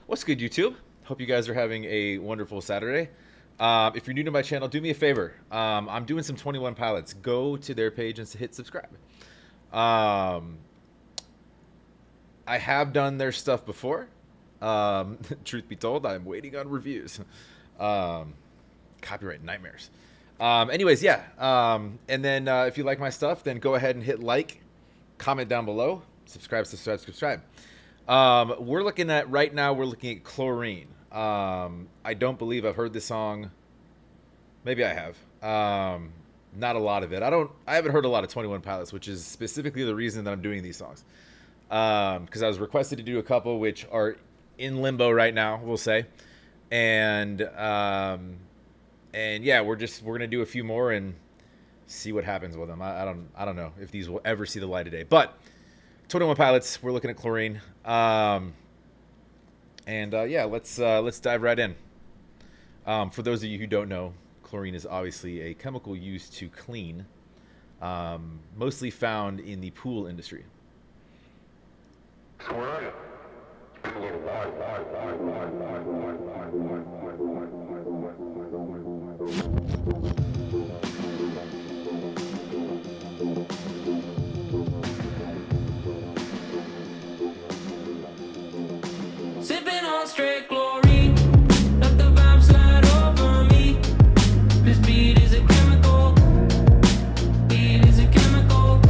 What's good, YouTube? Hope you guys are having a wonderful Saturday. If you're new to my channel, do me a favor. I'm doing some 21 Pilots. Go to their page and hit subscribe. I have done their stuff before. Truth be told, I'm waiting on reviews. Copyright nightmares. Anyways, yeah. And then if you like my stuff, then go ahead and hit like, comment down below, subscribe. We're looking at Chlorine. I don't believe I've heard this song. Maybe I have. Not a lot of it. I haven't heard a lot of 21 Pilots, which is specifically the reason that I'm doing these songs. Because I was requested to do a couple which are in limbo right now, we'll say. And yeah, we're gonna do a few more and see what happens with them. I don't know if these will ever see the light of day. But 21 Pilots, we're looking at Chlorine. Yeah, let's dive right in. For those of you who don't know, chlorine is obviously a chemical used to clean, mostly found in the pool industry. Sipping on straight chlorine, let the vibe slide over me. This beat is a chemical. Beat is a chemical.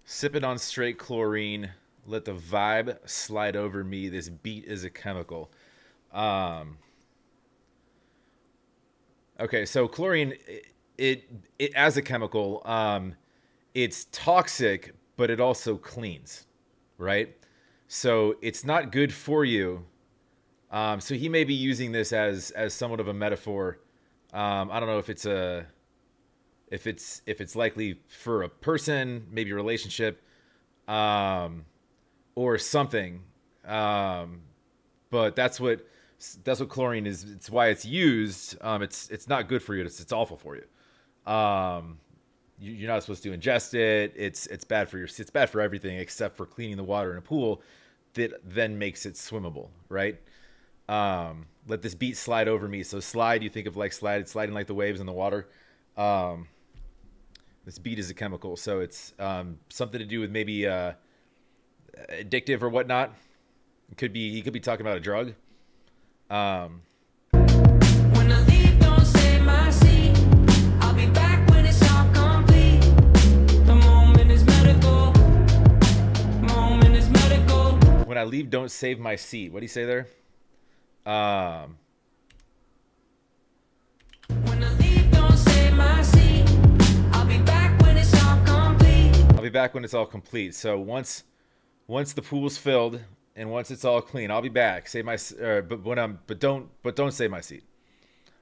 Sipping on straight chlorine, let the vibe slide over me. This beat is a chemical. Okay, so chlorine, it as a chemical, it's toxic, but it also cleans, right? So it's not good for you. So he may be using this as somewhat of a metaphor. I don't know if it's likely for a person, maybe a relationship, or something. But that's what chlorine is. It's why it's used. It's not good for you. It's awful for you. You're not supposed to ingest it. It's bad for it's bad for everything except for cleaning the water in a pool that then makes it swimmable, right? Let this beat slide over me. So slide, you think of like sliding like the waves in the water. This beat is a chemical, so it's something to do with maybe addictive or whatnot. He could be talking about a drug. When I leave, don't save my seat. I'll be back when it's all complete. The moment is medical. Moment is medical. When I leave, don't save my seat. What do you say there? When I leave, don't save my seat. I'll be back when it's all complete. I'll be back when it's all complete. So once the pool's filled and once it's all clean, I'll be back. Save my but don't save my seat.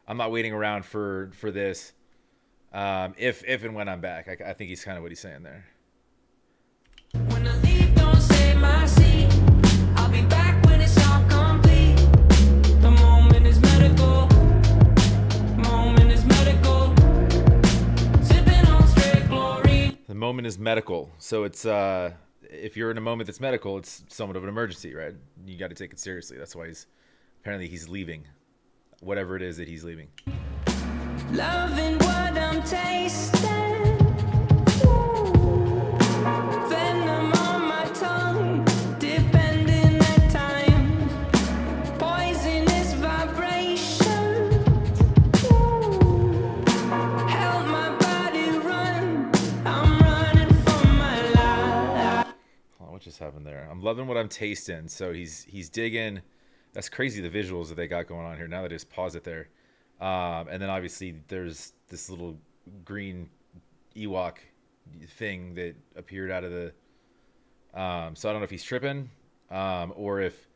I'm not waiting around for this. If and when I'm back, I think he's kind of what he's saying there. When I leave, don't save my seat. I'll be back when it's all complete. The moment is medical. Moment is medical. Sipping on straight chlorine. The moment is medical. So it's if you're in a moment that's medical, it's somewhat of an emergency, right? You got to take it seriously. That's why he's leaving, whatever it is that he's leaving. Loving what I'm tasting. Venom on my tongue, depending at times. Poisonous vibration. Help my body run. I'm running for my life. Oh, what just happened there? I'm loving what I'm tasting. So he's digging. That's crazy, the visuals that they got going on here. Now that I just pause it there. And then obviously there's this little green Ewok thing that appeared out of the so I don't know if he's tripping, or if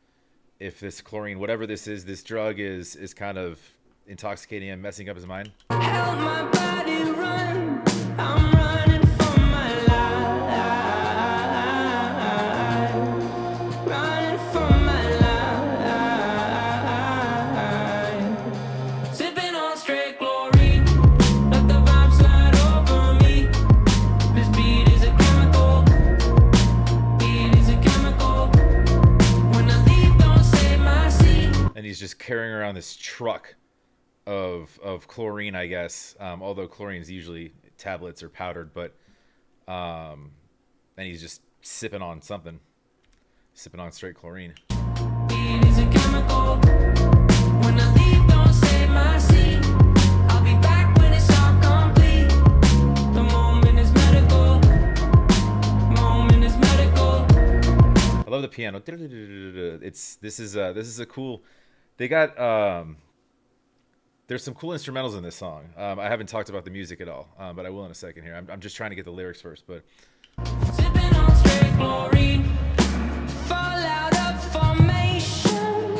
this chlorine, whatever this is, this drug is kind of intoxicating him, messing up his mind. Help my body run. I'm running for my life. Running for my life. Sipping on straight chlorine. Let the vibe slide over me. This beat is a chemical. Beat is a chemical. When I leave, don't save my seat. he's just carrying around this truck of chlorine, I guess. Although chlorine is usually tablets or powdered, but and he's just sipping on something, sipping on straight chlorine. It is a chemical. When I leave, don't save my seat. I'll be back when it's all complete. The moment is medical. Moment is medical. I love the piano. This is a cool. They got there's some cool instrumentals in this song. I haven't talked about the music at all, but I will in a second here. I'm just trying to get the lyrics first, but Sipping on straight chlorine. Fall out of formation.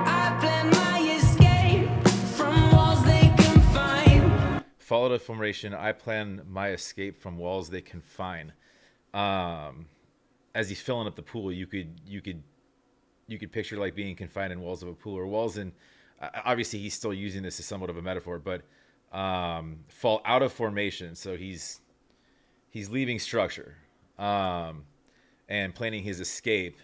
I plan my escape from walls they confine. fall out of formation. I plan my escape from walls they confine. As he's filling up the pool, you could picture like being confined in walls of a pool or walls in. Obviously, he's still using this as somewhat of a metaphor, but fall out of formation. So he's leaving structure and planning his escape.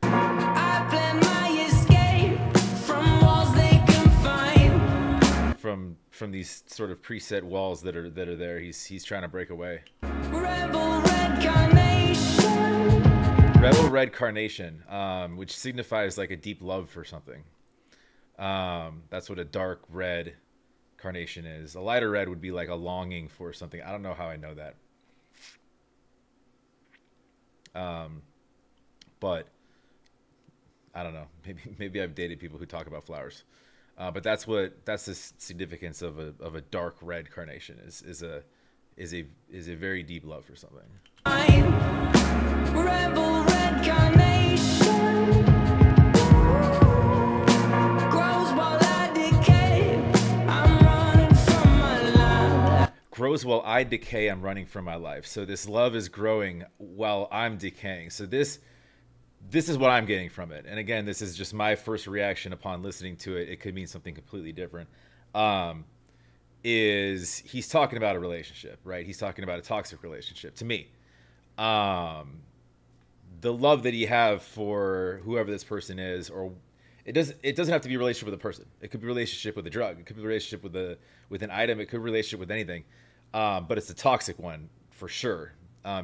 I plan my escape from walls they confine. From these sort of preset walls that are there. He's trying to break away. Rebel red carnation. Rebel red carnation, which signifies like a deep love for something. That's what a dark red carnation is. A lighter red would be like a longing for something. I don't know how I know that. But I don't know. Maybe I've dated people who talk about flowers. But that's the significance of a dark red carnation is a very deep love for something. Rebel red carnation grows while I decay. I'm running from my life. Grows while I decay. I'm running from my life. So this love is growing while I'm decaying. So this is what I'm getting from it. And again, this is just my first reaction upon listening to it. It could mean something completely different. Is he's talking about a relationship, right? He's talking about a toxic relationship to me. The love that you have for whoever this person is, or it doesn't have to be a relationship with a person. It could be a relationship with a drug. It could be a relationship with an item. It could be a relationship with anything. But it's a toxic one for sure.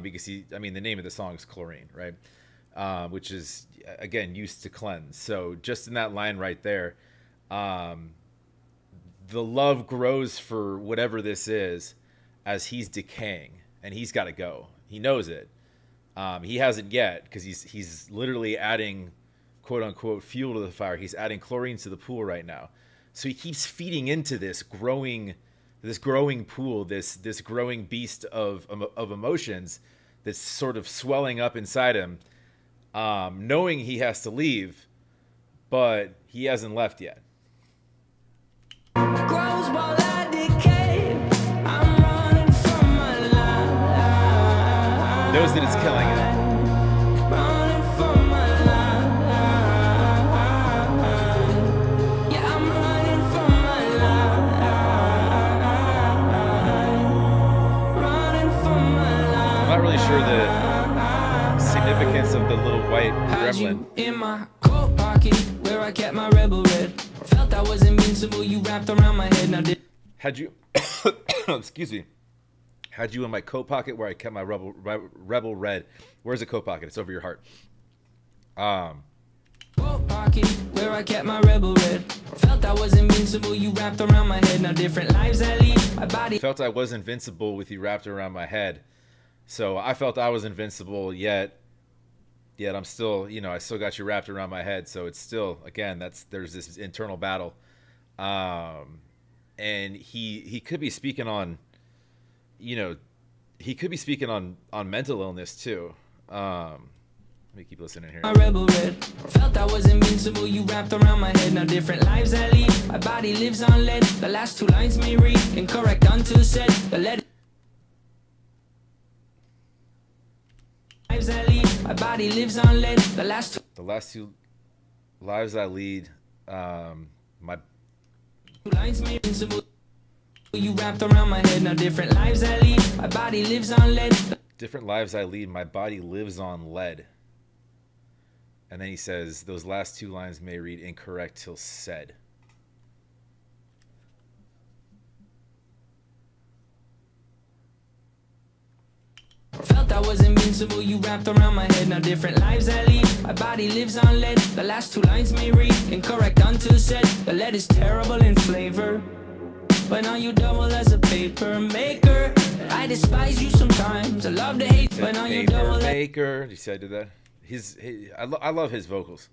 Because the name of the song is Chlorine, right? Which is again used to cleanse. So just in that line right there, the love grows for whatever this is as he's decaying, and he's got to go. He knows it. He hasn't yet, because he's literally adding, quote unquote, fuel to the fire. He's adding chlorine to the pool right now. So he keeps feeding into this growing pool, this growing beast of emotions that's sort of swelling up inside him, knowing he has to leave, but he hasn't left yet. Grows while I decay. I'm running from my life. Knows that it's killing him. Running from my life. Yeah, I'm running from my life. Running from my life. I'm not really sure the significance of the little white Had gremlin. you in my coat pocket where I kept my rebel red. Felt I was invincible. You wrapped around my head. Now did Had you, excuse me, had you in my coat pocket where I kept my rebel red. Where's the coat pocket? It's over your heart. coat pocket where I kept my rebel red. Felt I was invincible. You wrapped around my head. Now different lives I lead. My body. Felt I was invincible with you wrapped around my head. So I felt I was invincible, yet I'm still, I still got you wrapped around my head. So it's still, again, there's this internal battle. And he could be speaking on, he could be speaking on mental illness too. Let me keep listening here. My rebel red. Felt I was invincible. You wrapped around my head. Now different lives I lead. My body lives on lead. The last two lines may read incorrect until said. The lead. Lives I lead. My body lives on lead. The last two lives I lead, my lines may invincible. You wrapped around my head. Now different lives I lead. My body lives on lead. different lives I lead, my body lives on lead. And then he says, those last two lines may read incorrect till said. Felt I was invincible, you wrapped around my head. Now different lives I lead, my body lives on lead. The last two lines may read incorrect until said. The lead is terrible in flavor, but now you double as a paper maker. I despise you sometimes, I love to hate, but now you double maker. You said I did that? I love his vocals,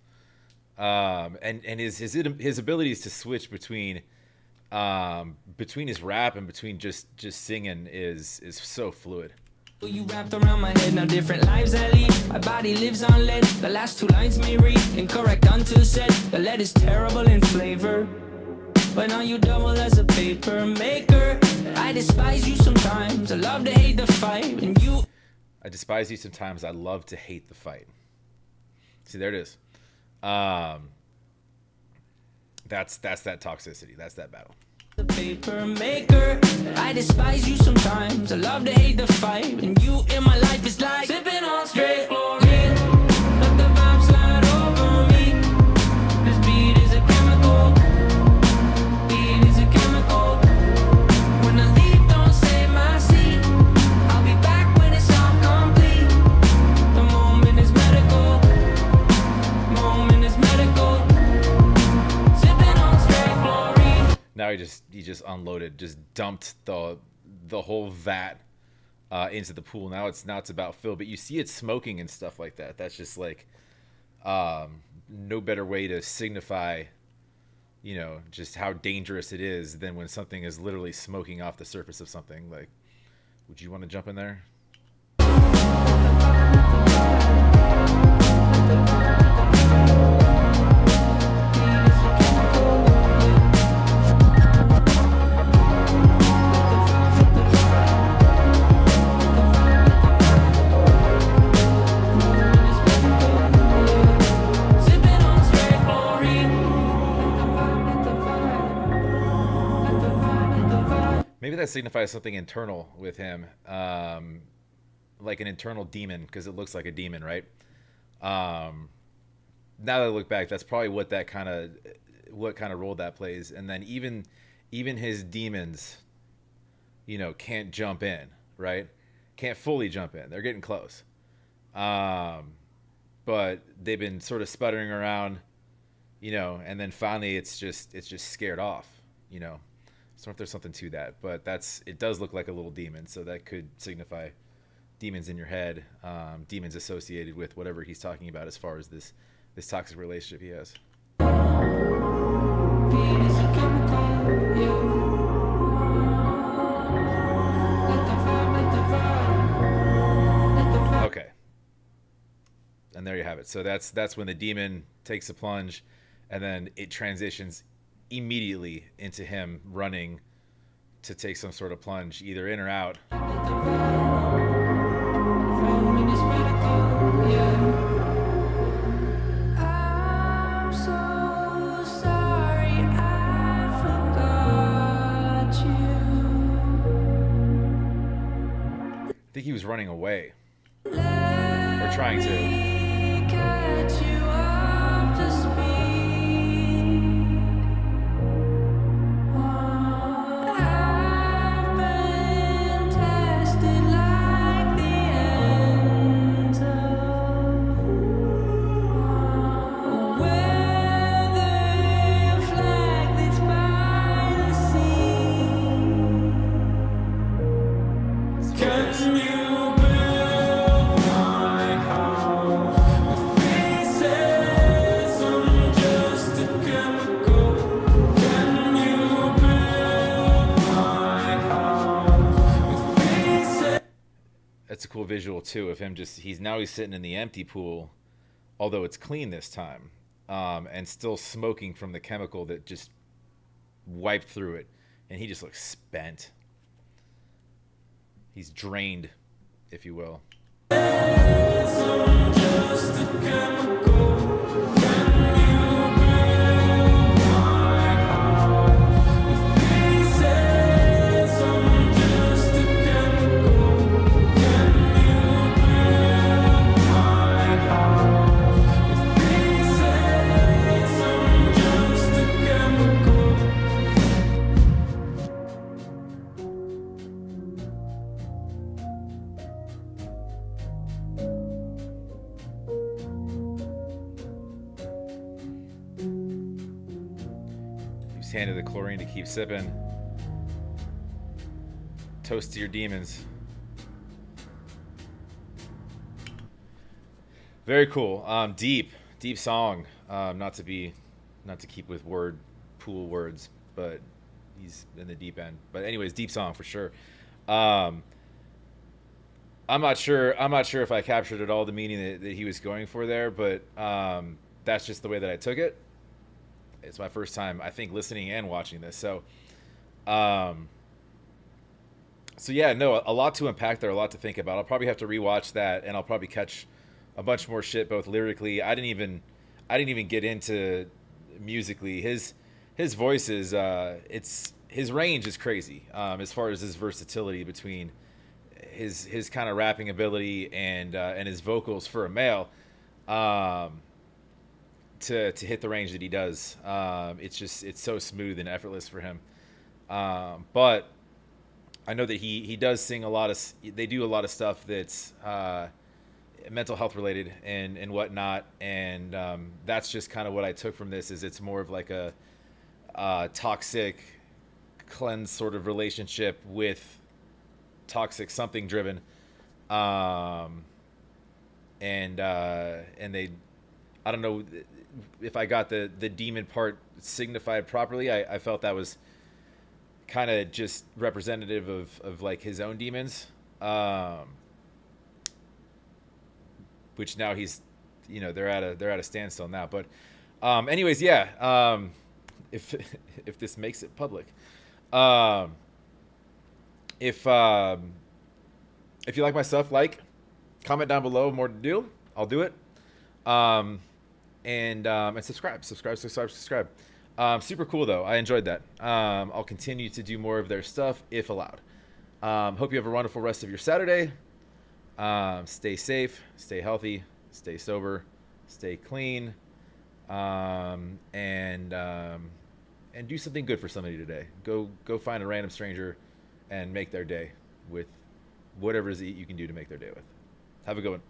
and his abilities to switch between his rap and between just singing is so fluid. You wrapped around my head, now different lives I lead. My body lives on lead. The last two lines may read incorrect until said. The lead is terrible in flavor, but now you double as a paper maker. I despise you sometimes, I love to hate the fight. And you, I despise you sometimes, I love to hate the fight. See, there it is. That's that toxicity. That's that battle. the paper maker. I despise you sometimes, I love to hate the fight. And you in my life is like sipping on straight chlorine. Let the vibe slide over me. This beat is a chemical. Beat is a chemical. When I leave, don't save my seat. I'll be back when it's all complete. The moment is medical. Moment is medical. Sipping on straight chlorine. Now he just unloaded, just dumped the whole vat into the pool. Now it's about Phil, but you see it smoking and stuff like that. That's just like no better way to signify, you know, just how dangerous it is than when something is literally smoking off the surface of something. Like, would you want to jump in there? Maybe that signifies something internal with him, like an internal demon, because it looks like a demon, right? Now that I look back, that's probably what kind of role that plays. And then even his demons, you know, can't jump in, right? Can't fully jump in. They're getting close, but they've been sort of sputtering around, you know, and then finally it's just scared off, you know. So if there's something to that, but it does look like a little demon, so that could signify demons in your head, demons associated with whatever he's talking about as far as this toxic relationship he has. Okay, and there you have it. So that's when the demon takes a plunge, and then it transitions immediately into him running to take some sort of plunge, either in or out. I'm so sorry I forgot you. I think he was running away, or trying to. Catch you up to speed. I've been tested like the ends of a weather flag that's by the sea. Can you build my house with pieces? I'm just a chemical. Can you build my house with pieces? That's a cool visual too of him. He's sitting in the empty pool, although it's clean this time, and still smoking from the chemical that just wiped through it, and he just looks spent. He's drained, if you will. I'm just a chemical. Can you build my house with pieces? I'm just a chemical. Can you build my house with handed the chlorine to keep sipping. Toast to your demons. Very cool. Deep song. Not to keep with word pool words, but he's in the deep end. But anyways, deep song for sure. I'm not sure if I captured at all the meaning that he was going for there, but that's just the way that I took it. It's my first time, I think, listening and watching this. So yeah, no, a lot to unpack there, a lot to think about. I'll probably have to rewatch that, and I'll probably catch a bunch more shit both lyrically. I didn't even get into musically. His voice is his range is crazy, as far as his versatility between his kind of rapping ability and his vocals for a male, to hit the range that he does. It's so smooth and effortless for him. But I know that he does sing a lot of, they do a lot of stuff that's mental health related and whatnot, and that's just kind of what I took from this. Is it's more of like a toxic cleanse sort of relationship with toxic something driven, and they, I don't know if I got the demon part signified properly. I felt that was kind of just representative of like his own demons, which now he's, they're at a standstill now. But anyways, yeah, if this makes it public, if you like my stuff, comment down below more to do. I'll do it. And subscribe. Super cool though. I enjoyed that. I'll continue to do more of their stuff if allowed. Hope you have a wonderful rest of your Saturday. Stay safe, stay healthy, stay sober, stay clean, and do something good for somebody today. Go find a random stranger and make their day with whatever it is that you can do to make their day with. Have a good one.